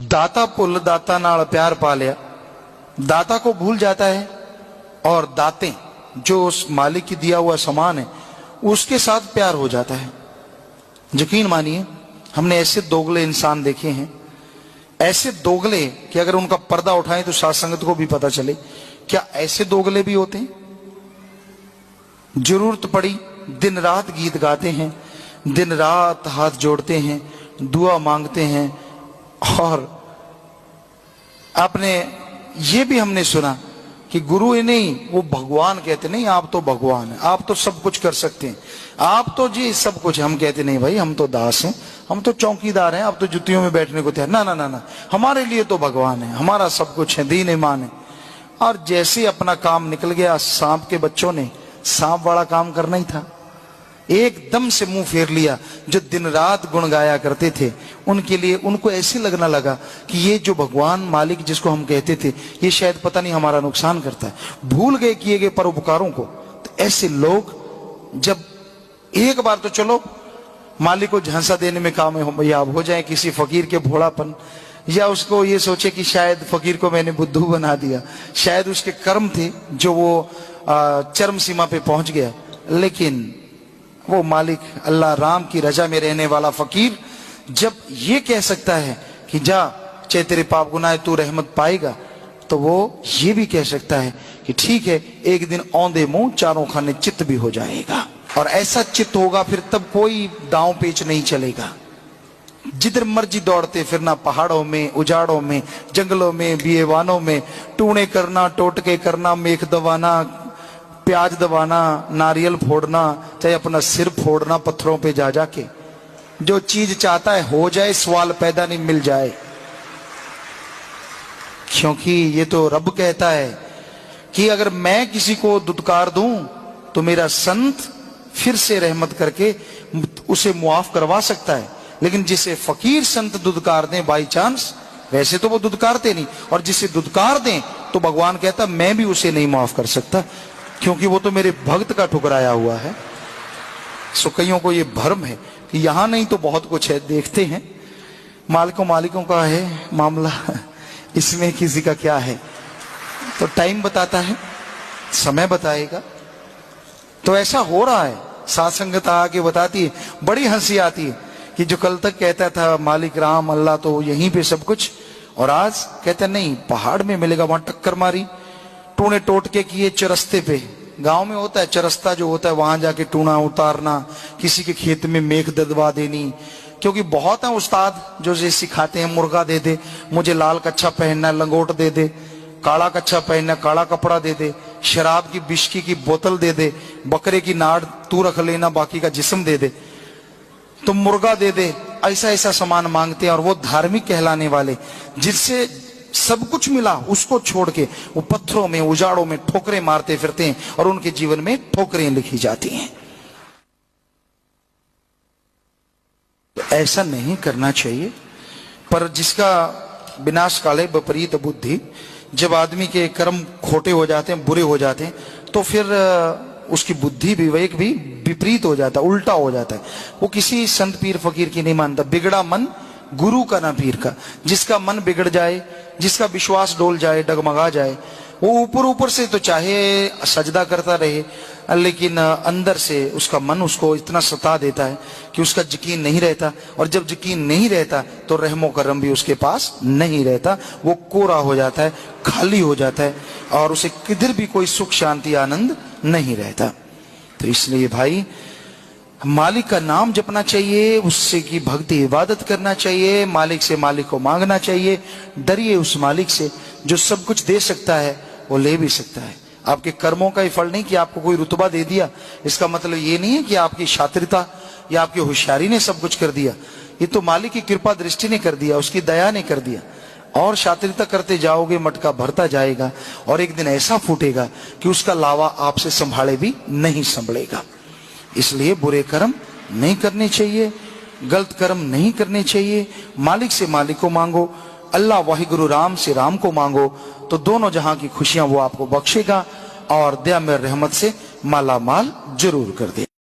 दाता पुल दाता नाल प्यार पा लिया, दाता को भूल जाता है और दाते जो उस मालिक की दिया हुआ सामान है उसके साथ प्यार हो जाता है। यकीन मानिए हमने ऐसे दोगले इंसान देखे हैं, ऐसे दोगले कि अगर उनका पर्दा उठाएं तो साथ संगत को भी पता चले क्या ऐसे दोगले भी होते हैं। जरूरत पड़ी दिन रात गीत गाते हैं, दिन रात हाथ जोड़ते हैं, दुआ मांगते हैं। और आपने ये भी हमने सुना कि गुरु ही नहीं वो भगवान कहते, नहीं आप तो भगवान हैं, आप तो सब कुछ कर सकते हैं, आप तो जी सब कुछ। हम कहते नहीं भाई हम तो दास हैं, हम तो चौकीदार हैं, आप तो जुतियों में बैठने को तैयार। ना ना ना ना, हमारे लिए तो भगवान है, हमारा सब कुछ है, दीन ईमान है। और जैसे अपना काम निकल गया, सांप के बच्चों ने सांप वाला काम करना ही था, एकदम से मुंह फेर लिया। जो दिन रात गुण गाया करते थे उनके लिए उनको ऐसे लगना लगा कि ये जो भगवान मालिक जिसको हम कहते थे ये शायद पता नहीं हमारा नुकसान करता है, भूल गए किए गए परोपकारों को। तो ऐसे लोग जब एक बार तो चलो मालिक को झांसा देने में कामयाब हो जाए, किसी फकीर के भोलापन, या उसको ये सोचे कि शायद फकीर को मैंने बुद्धू बना दिया, शायद उसके कर्म थे जो वो चरम सीमा पे पहुंच गया। लेकिन वो मालिक अल्लाह राम की रजा में रहने वाला फकीर जब ये कह सकता है कि जा चाहे तेरे पाप गुनाह तू रहमत पाएगा, तो वो ये भी कह सकता है कि ठीक है एक दिन औंधे मुंह चारों खाने चित्त भी हो जाएगा। और ऐसा चित्त होगा फिर तब कोई दांव पेच नहीं चलेगा। जिधर मर्जी दौड़ते फिरना, पहाड़ों में, उजाड़ों में, जंगलों में, बिएवानों में, टूणे करना, टोटके करना, मेख दबाना, प्याज दबाना, नारियल फोड़ना, चाहे अपना सिर फोड़ना पत्थरों पे जा जाके। जो चीज चाहता है हो जाए, सवाल पैदा नहीं मिल जाए। क्योंकि ये तो रब कहता है कि अगर मैं किसी को दुत्कार दूं तो मेरा संत फिर से रहमत करके उसे मुआफ करवा सकता है। लेकिन जिसे फकीर संत दुत्कार दें बाई चांस, वैसे तो वो दुत्कारते नहीं, और जिसे दुत्कार दें तो भगवान कहता मैं भी उसे नहीं माफ कर सकता, क्योंकि वो तो मेरे भक्त का ठुकराया हुआ है। सो कईयों को ये भ्रम है कि यहां नहीं तो बहुत कुछ है, देखते हैं मालिकों का है मामला, इसमें किसी का क्या है। तो टाइम बताता है, समय बताएगा। तो ऐसा हो रहा है, साथ संगत आके बताती है, बड़ी हंसी आती है कि जो कल तक कहता था मालिक राम अल्लाह तो यहीं पे सब कुछ, और आज कहता नहीं पहाड़ में मिलेगा, वहां टक्कर मारी, टूने टोटके किए चरस्ते पे। गांव में होता है चरस्ता जो होता है, वहां जाके टूना उतारना, किसी के खेत में मेख दबवा देनी। क्योंकि बहुत है उस्ताद जो ये सिखाते हैं, मुर्गा दे दे, मुझे लाल कच्छा पहनना, लंगोट दे दे, काला कच्छा पहनना, काला कपड़ा दे दे, शराब की बिस्की की बोतल दे दे, बकरे की नाड़ तू रख लेना, बाकी का जिस्म दे दे, तुम मुर्गा दे दे, ऐसा ऐसा सामान मांगते हैं। और वो धार्मिक कहलाने वाले जिससे सब कुछ मिला उसको छोड़ के वो पत्थरों में, उजाड़ों में ठोकरें मारते फिरते हैं, और उनके जीवन में ठोकरें लिखी जाती हैं। तो ऐसा नहीं करना चाहिए। पर जिसका विनाश काले विपरीत बुद्धि, जब आदमी के कर्म खोटे हो जाते हैं, बुरे हो जाते हैं, तो फिर उसकी बुद्धि विवेक भी विपरीत हो जाता है, उल्टा हो जाता है। वो किसी संत पीर फकीर की नहीं मानता। बिगड़ा मन गुरु का ना पीर का। जिसका मन बिगड़ जाए, जिसका विश्वास डोल जाए, डगमगा जाए, वो ऊपर ऊपर से तो चाहे सजदा करता रहे, लेकिन अंदर से उसका मन उसको इतना सता देता है कि उसका यकीन नहीं रहता। और जब यकीन नहीं रहता तो रहमो करम भी उसके पास नहीं रहता, वो कोरा हो जाता है, खाली हो जाता है, और उसे किधर भी कोई सुख शांति आनंद नहीं रहता। तो इसलिए भाई मालिक का नाम जपना चाहिए, उससे की भक्ति इबादत करना चाहिए, मालिक से मालिक को मांगना चाहिए। डरिए उस मालिक से जो सब कुछ दे सकता है, वो ले भी सकता है। आपके कर्मों का ही फल नहीं कि आपको कोई रुतबा दे दिया, इसका मतलब ये नहीं है कि आपकी शातिरता या आपकी होशियारी ने सब कुछ कर दिया। ये तो मालिक की कृपा दृष्टि ने कर दिया, उसकी दया ने कर दिया। और शातिरता करते जाओगे मटका भरता जाएगा, और एक दिन ऐसा फूटेगा कि उसका लावा आपसे संभाले भी नहीं संभलेगा। इसलिए बुरे कर्म नहीं करने चाहिए, गलत कर्म नहीं करने चाहिए। मालिक से मालिक को मांगो, अल्लाह वाहिगुरु राम से राम को मांगो, तो दोनों जहां की खुशियां वो आपको बख्शेगा और दया में रहमत से माला माल जरूर कर दे।